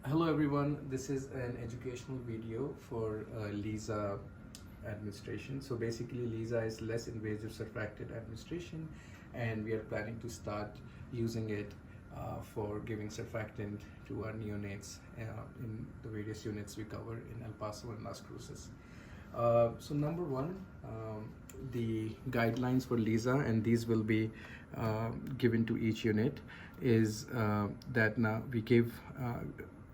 Hello everyone, this is an educational video for LISA administration. So basically LISA is less invasive surfactant administration, and we are planning to start using it for giving surfactant to our neonates in the various units we cover in El Paso and Las Cruces. So number one, the guidelines for LISA, and these will be given to each unit, is that now we give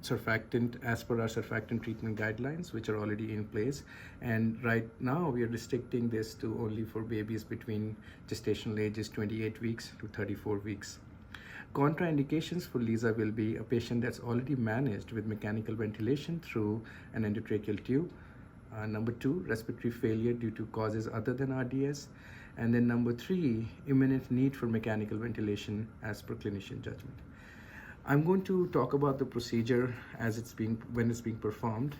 surfactant as per our surfactant treatment guidelines, which are already in place. And right now we are restricting this to only for babies between gestational ages 28 weeks to 34 weeks. Contraindications for LISA will be a patient that's already managed with mechanical ventilation through an endotracheal tube. Number two, respiratory failure due to causes other than RDS. And then number three, imminent need for mechanical ventilation as per clinician judgment. I'm going to talk about the procedure as when it's being performed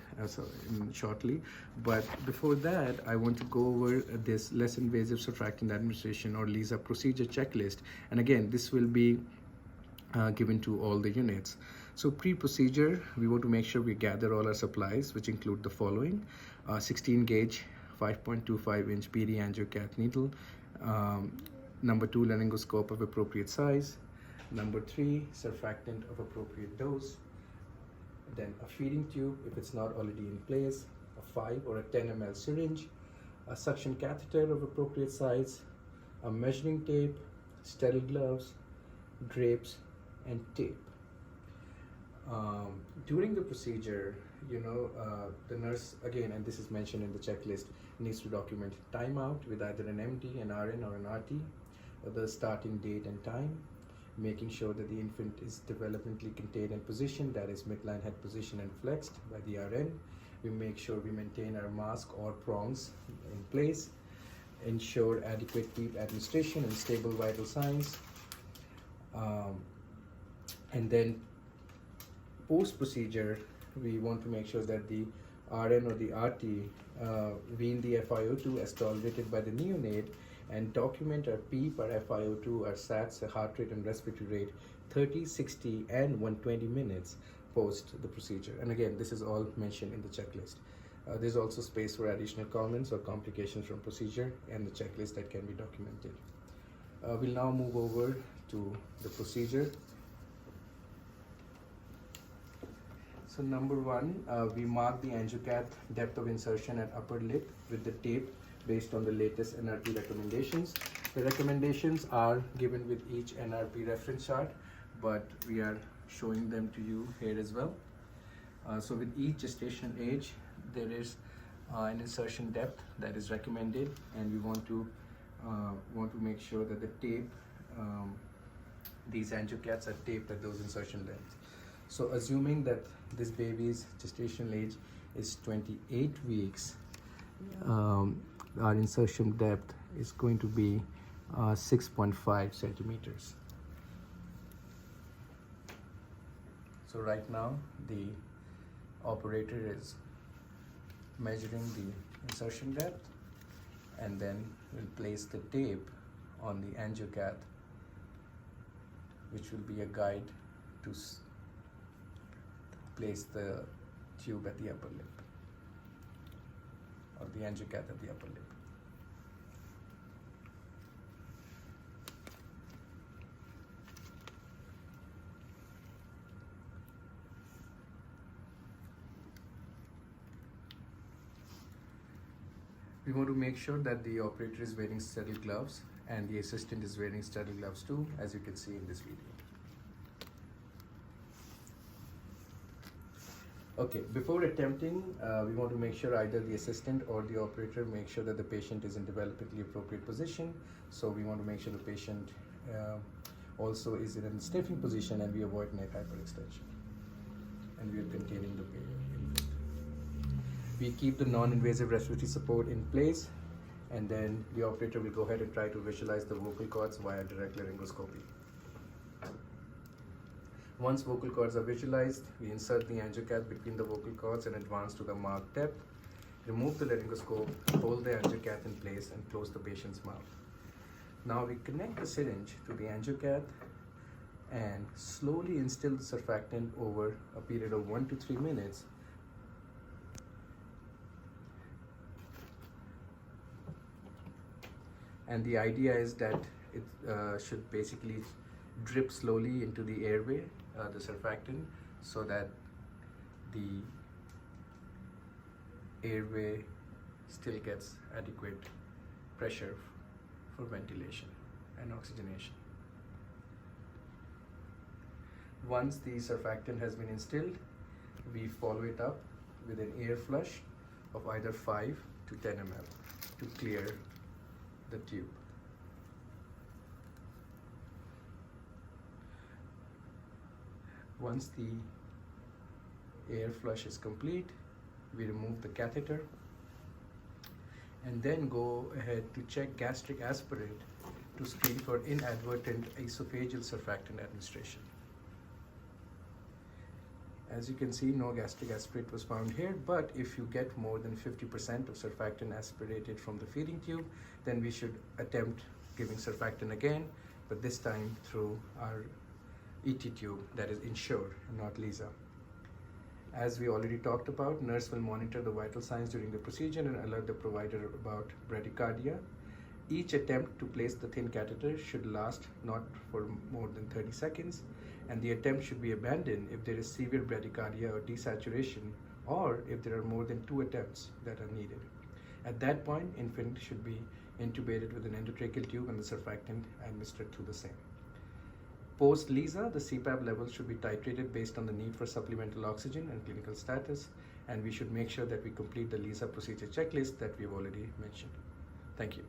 shortly. But before that, I want to go over this less invasive surfactant administration or LISA procedure checklist. And again, this will be given to all the units. So pre-procedure, we want to make sure we gather all our supplies, which include the following: 16 gauge 5.25 inch PD angiocath needle, number two, laryngoscope of appropriate size, number three, surfactant of appropriate dose, then a feeding tube if it's not already in place, a 5 or a 10 ml syringe, a suction catheter of appropriate size, a measuring tape, sterile gloves, drapes, and tape. During the procedure, the nurse, again, and this is mentioned in the checklist, needs to document timeout with either an MD, an RN, or an RT, the starting date and time, making sure that the infant is developmentally contained and positioned, that is midline head position and flexed by the RN. We make sure we maintain our mask or prongs in place, ensure adequate PEEP administration and stable vital signs. And then post-procedure, we want to make sure that the RN or the RT wean the FiO2 as tolerated by the neonate and document our PEEP, our FiO2, our SATs, the heart rate and respiratory rate, 30, 60, and 120 minutes post the procedure. And again, this is all mentioned in the checklist. There's also space for additional comments or complications from procedure and the checklist that can be documented. We'll now move over to the procedure. So number one, we mark the angiocath depth of insertion at upper lip with the tape based on the latest NRP recommendations. The recommendations are given with each NRP reference chart, but we are showing them to you here as well. So with each gestational age, there is an insertion depth that is recommended, and we want to make sure that the tape, these angiocaths are taped at those insertion lengths. So assuming that this baby's gestational age is 28 weeks, our insertion depth is going to be 6.5 centimeters. So right now the operator is measuring the insertion depth, and then we'll place the tape on the angiocath, which will be a guide to place the tube at the upper lip, or the angiocath at the upper lip. We want to make sure that the operator is wearing sterile gloves and the assistant is wearing sterile gloves too, as you can see in this video. Okay, before attempting, we want to make sure either the assistant or the operator make sure that the patient is in developmentally appropriate position. So we want to make sure the patient also is in a sniffing position, and we avoid neck hyperextension. And we are containing the infant. We keep the non-invasive respiratory support in place, and then the operator will go ahead and try to visualize the vocal cords via direct laryngoscopy. Once vocal cords are visualized, we insert the angiocath between the vocal cords and advance to the marked depth. Remove the laryngoscope, hold the angiocath in place, and close the patient's mouth. Now we connect the syringe to the angiocath, and slowly instill the surfactant over a period of 1 to 3 minutes. And the idea is that it should basically drip slowly into the airway, the surfactant, so that the airway still gets adequate pressure for ventilation and oxygenation. Once the surfactant has been instilled, we follow it up with an air flush of either 5 to 10 ml to clear the tube. Once the air flush is complete, we remove the catheter and then go ahead to check gastric aspirate to screen for inadvertent esophageal surfactant administration. As you can see, no gastric aspirate was found here, but if you get more than 50% of surfactant aspirated from the feeding tube, then we should attempt giving surfactant again, but this time through our ET tube, that is Ensure, not Liza. As we already talked about, nurse will monitor the vital signs during the procedure and alert the provider about bradycardia. Each attempt to place the thin catheter should last not for more than 30 seconds, and the attempt should be abandoned if there is severe bradycardia or desaturation, or if there are more than 2 attempts that are needed. At that point, infant should be intubated with an endotracheal tube and the surfactant administered through the same. Post Liza, the CPAP levels should be titrated based on the need for supplemental oxygen and clinical status, and we should make sure that we complete the Liza procedure checklist that we've already mentioned. Thank you.